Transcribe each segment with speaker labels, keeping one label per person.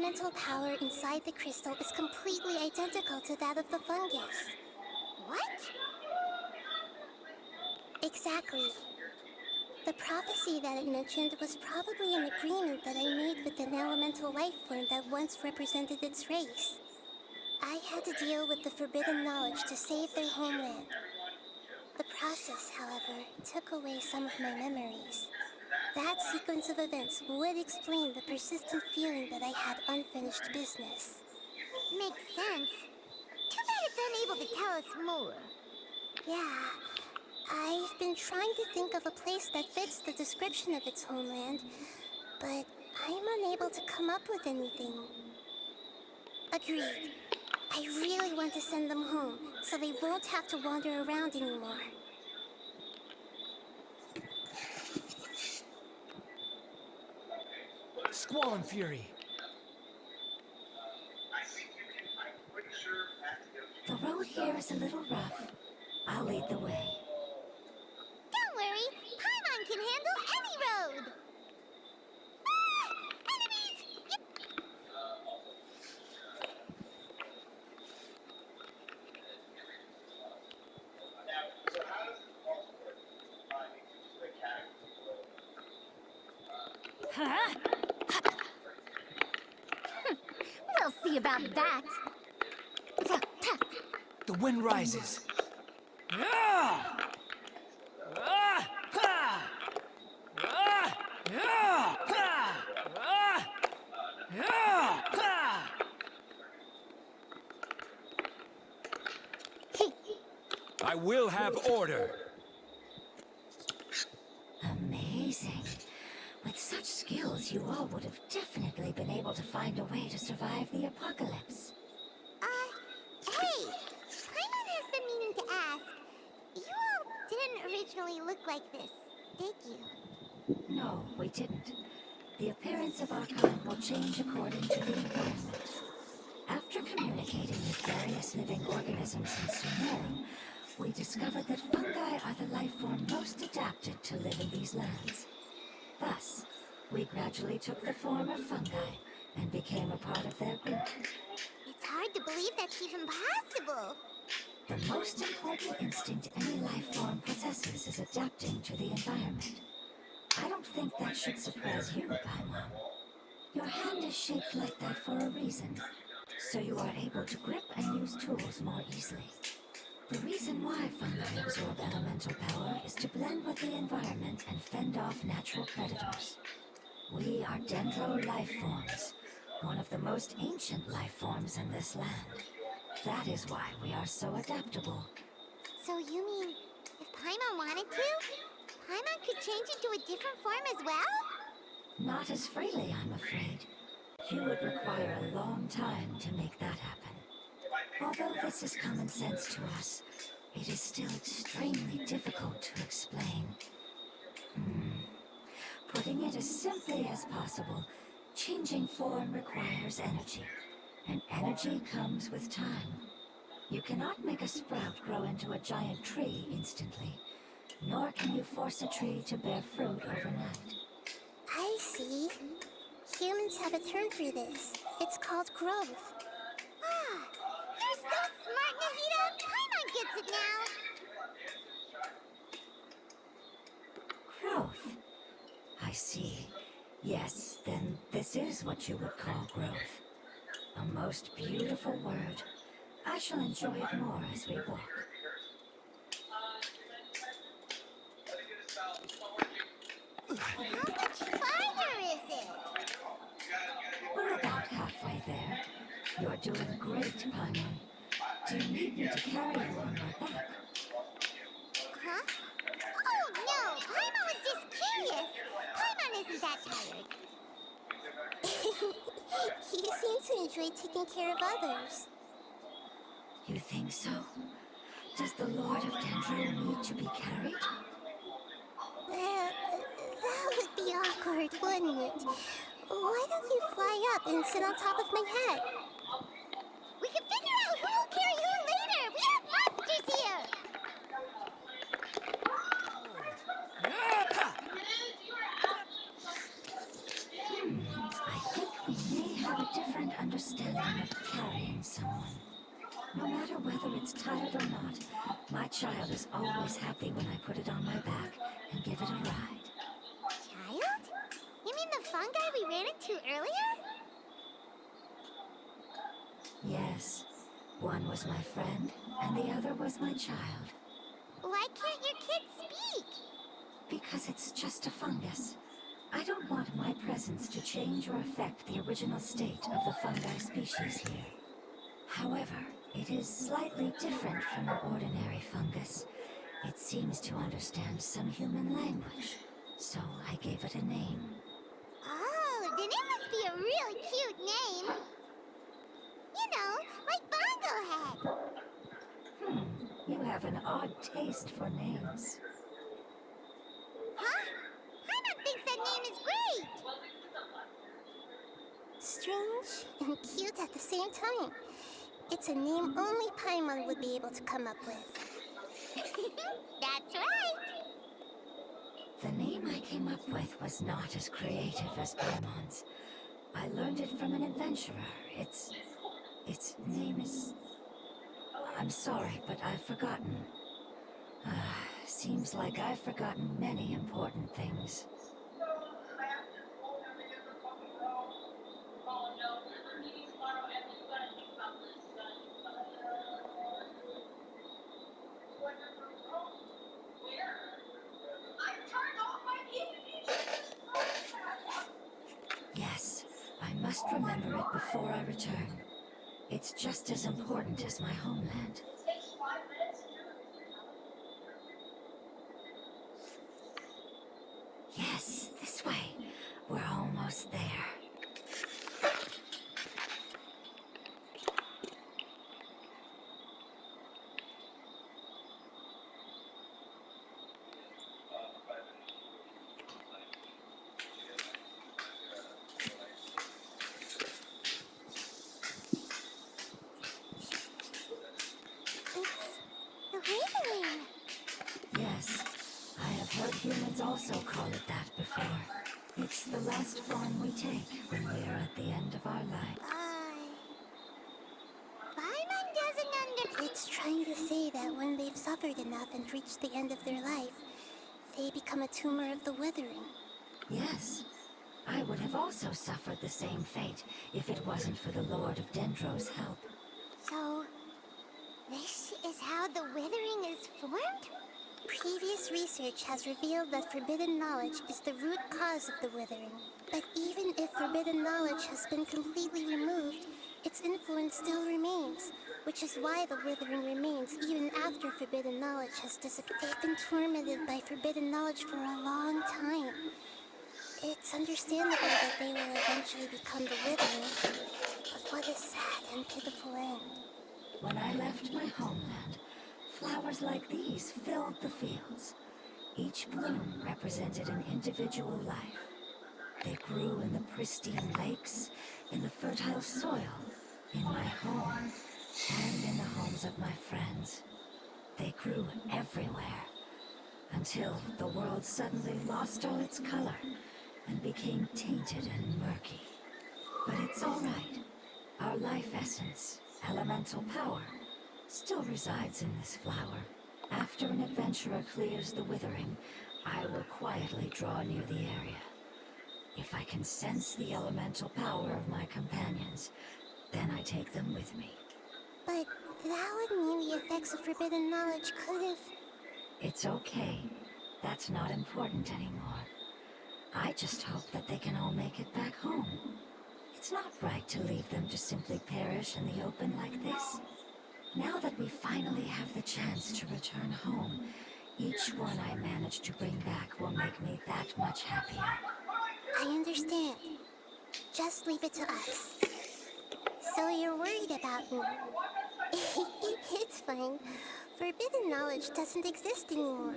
Speaker 1: elemental power inside the crystal is completely identical to that of the fungus. What? Exactly. The prophecy that it mentioned was probably an agreement that I made with an elemental life form that once represented its race. I had to deal with the forbidden knowledge to save their homeland. The process, however, took away some of my memories. That sequence of events would explain the persistent feeling that I had unfinished business.
Speaker 2: Makes sense. Too bad it's unable to tell us more.
Speaker 1: Yeah, I've been trying to think of a place that fits the description of its homeland, but I'm unable to come up with anything. Agreed. I really want to send them home, so they won't have to wander around anymore.
Speaker 3: Squall and Fury.
Speaker 4: The road here is a little rough. I'll lead the way.
Speaker 2: Don't worry, Paimon can handle any road! Ah! Enemies!
Speaker 5: Huh? We'll see about that.
Speaker 3: The wind rises. Ah! Ah! Ha! Ah! Ah! Ha! Ah! Ah! Ha!
Speaker 6: I will have order.
Speaker 4: Amazing. With such skills, you all would have definitely been able to find a way to survive the apocalypse.
Speaker 2: Hey! Paimon has been meaning to ask. You all didn't originally look like this, did you?
Speaker 4: No, we didn't. The appearance of our kind will change according to the environment. After communicating with various living organisms in Sumeru, we discovered that fungi are the life form most adapted to live in these lands. Thus, we gradually took the form of fungi and became a part of their group.
Speaker 2: It's hard to believe that's even possible.
Speaker 4: The most important instinct any life form possesses is adapting to the environment. I don't think that should surprise you, Paimon. Your hand is shaped like that for a reason, so you are able to grip and use tools more easily. The reason why fungi absorb elemental power is to blend with the environment and fend off natural predators. We are dendro life forms, one of the most ancient life forms in this land. That is why we are so adaptable.
Speaker 2: So you mean, if Paimon wanted to, Paimon could change into a different form as well?
Speaker 4: Not as freely, I'm afraid. You would require a long time to make that happen. Although this is common sense to us, it is still extremely difficult to explain. Putting it as simply as possible, changing form requires energy, and energy comes with time. You cannot make a sprout grow into a giant tree instantly, nor can you force a tree to bear fruit overnight.
Speaker 1: I see. Humans have a term for this. It's called growth.
Speaker 2: Ah, you're so smart, Nahida! Paimon gets it now!
Speaker 4: Growth. I see. Yes, then this is what you would call growth. A most beautiful word. I shall enjoy it more as we walk.
Speaker 2: How much farther is it?
Speaker 4: We're about halfway there. You're doing great, Paimon. Do you need me to carry you on my back?
Speaker 2: Huh? Oh no! Paimon was just curious! Paimon isn't that tired.
Speaker 1: You seem to enjoy taking care of others.
Speaker 4: You think so? Does the Lord of Dendro need to be carried?
Speaker 1: Well, that would be awkward, wouldn't it? Why don't you fly up and sit on top of my head?
Speaker 2: We can figure out who will carry who later! We have monsters here!
Speaker 4: I think we may have a different understanding of carrying someone. No matter whether it's tired or not, my child is always happy when I put it on my back and give it a ride.
Speaker 2: Child? You mean the fungi we ran into earlier?
Speaker 4: Yes, one was my friend, and the other was my child.
Speaker 2: Why can't your kid speak?
Speaker 4: Because it's just a fungus. I don't want my presence to change or affect the original state of the fungi species here. However, it is slightly different from an ordinary fungus. It seems to understand some human language, so I gave it a name.
Speaker 2: Oh, then it must be a really cute name. You know, like Bongo Head.
Speaker 4: You have an odd taste for names.
Speaker 2: Huh? Paimon thinks that name is great.
Speaker 1: Strange and cute at the same time. It's a name only Paimon would be able to come up with.
Speaker 2: That's right.
Speaker 4: The name I came up with was not as creative as Paimon's. I learned it from an adventurer. Its name is... I'm sorry, but I've forgotten. Seems like I've forgotten many important things. Yes, I must remember it before I return. It's just as important as my homeland. Yes, this way. We're almost there.
Speaker 2: It's the withering.
Speaker 4: Yes, I have heard humans also call it that before. It's the last form we take when we are at the end of our life.
Speaker 2: Paimon doesn't
Speaker 1: It's trying to say that when they've suffered enough and reached the end of their life, they become a tumor of the withering.
Speaker 4: Yes, I would have also suffered the same fate if it wasn't for the Lord of Dendro's help.
Speaker 2: So, this is how the withering is formed?
Speaker 1: Previous research has revealed that forbidden knowledge is the root cause of the withering. But even if forbidden knowledge has been completely removed, its influence still remains, which is why the withering remains even after forbidden knowledge has disappeared. They've been tormented by forbidden knowledge for a long time. It's understandable that they will eventually become the withering, but what a sad and pitiful end.
Speaker 4: When I left my homeland, flowers like these filled the fields. Each bloom represented an individual life. They grew in the pristine lakes, in the fertile soil, in my home, and in the homes of my friends. They grew everywhere, until the world suddenly lost all its color and became tainted and murky. But it's all right. Our life essence, elemental power, still resides in this flower. After an adventurer clears the withering, I will quietly draw near the area. If I can sense the elemental power of my companions, then I take them with me.
Speaker 1: But that would mean the effects of forbidden knowledge could have...
Speaker 4: It's okay. That's not important anymore. I just hope that they can all make it back home. It's not right to leave them to simply perish in the open like this. Now that we finally have the chance to return home, each one I manage to bring back will make me that much happier.
Speaker 1: I understand. Just leave it to us. So you're worried about me. It's fine. Forbidden knowledge doesn't exist anymore.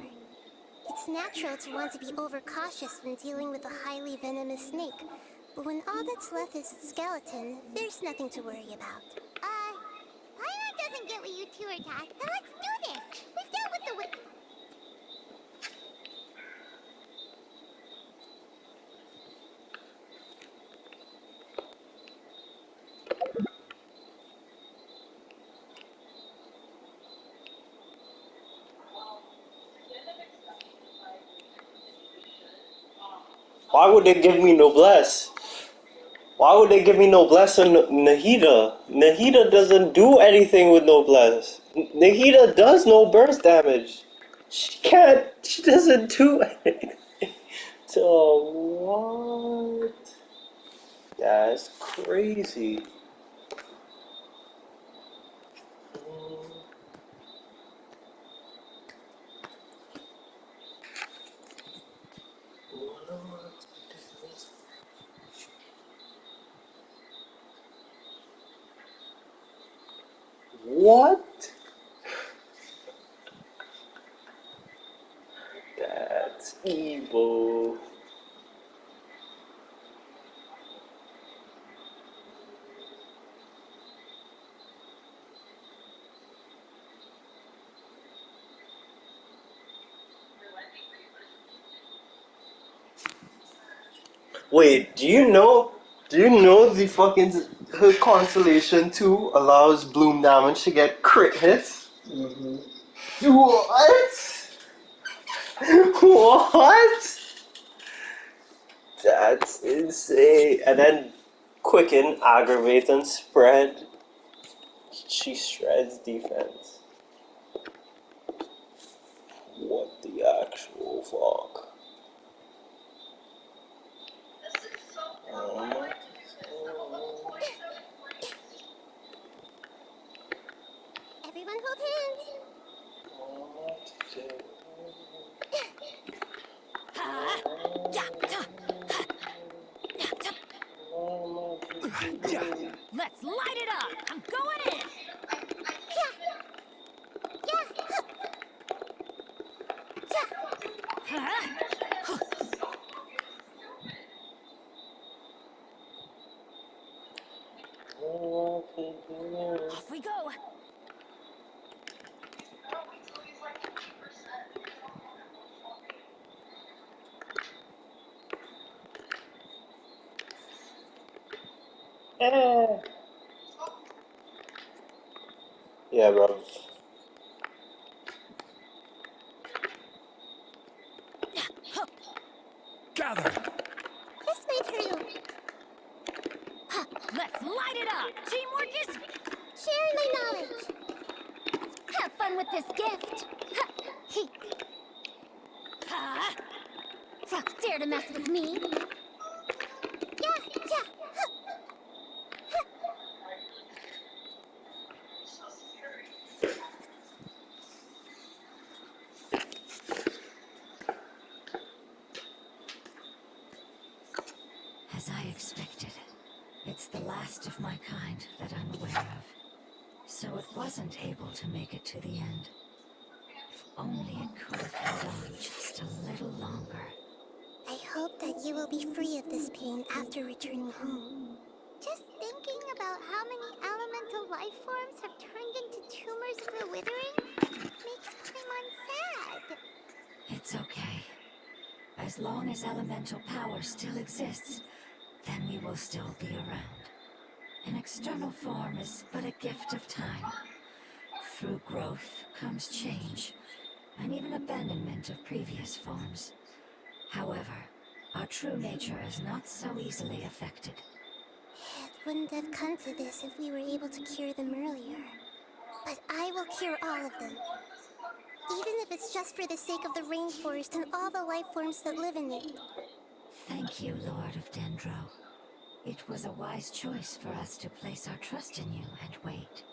Speaker 1: It's natural to want to be overcautious when dealing with a highly venomous snake, but when all that's left is its skeleton, there's nothing to worry about.
Speaker 2: Paimon doesn't get what you two are talking. Now let's do this. We've dealt with the
Speaker 7: Why would they give me noblesse? Why would they give me noblesse on Nahida? Nahida doesn't do anything with noblesse. Nahida does no burst damage. She can't. She doesn't do anything. So what? That's crazy. What? That's evil. Wait, do you know? Do you know the fucking her constellation 2 allows bloom damage to get crit hits? What? What? That's insane. And then quicken, aggravate, and spread. She shreds defense. What the actual fuck?
Speaker 2: Everyone hold hands.
Speaker 5: Let's light it up. I'm going in. Huh? Off we go.
Speaker 7: Yeah, bro.
Speaker 6: Gather!
Speaker 2: This might hurt you.
Speaker 5: Let's light it up. Teamwork is...
Speaker 2: Sharing my knowledge.
Speaker 5: Have fun with this gift. Huh? Dare to mess with me?
Speaker 2: Yeah.
Speaker 4: As I expected, it's the last of my kind that I'm aware of. So it wasn't able to make it to the end. If only it could have held on just a little longer.
Speaker 1: I hope that you will be free of this pain after returning home.
Speaker 2: Just thinking about how many elemental life forms have turned into tumors of the withering makes Paimon sad.
Speaker 4: It's okay. As long as elemental power still exists, then we will still be around. An external form is but a gift of time. Through growth comes change, and even abandonment of previous forms. However, our true nature is not so easily affected.
Speaker 1: It wouldn't have come to this if we were able to cure them earlier. But I will cure all of them. Even if it's just for the sake of the rainforest and all the life forms that live in it.
Speaker 4: Thank you, Lord of Dendro. It was a wise choice for us to place our trust in you and wait.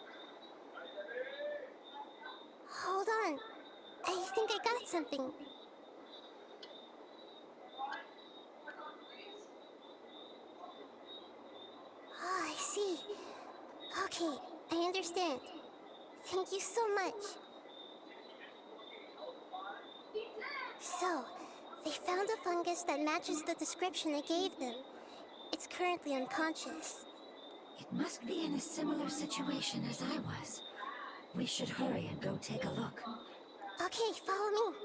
Speaker 1: Hold on. I think I got something. Oh, I see. Okay, I understand. Thank you so much. So, they found a fungus that matches the description I gave them. It's currently unconscious.
Speaker 4: It must be in a similar situation as I was. We should hurry and go take a look.
Speaker 1: Okay, follow me.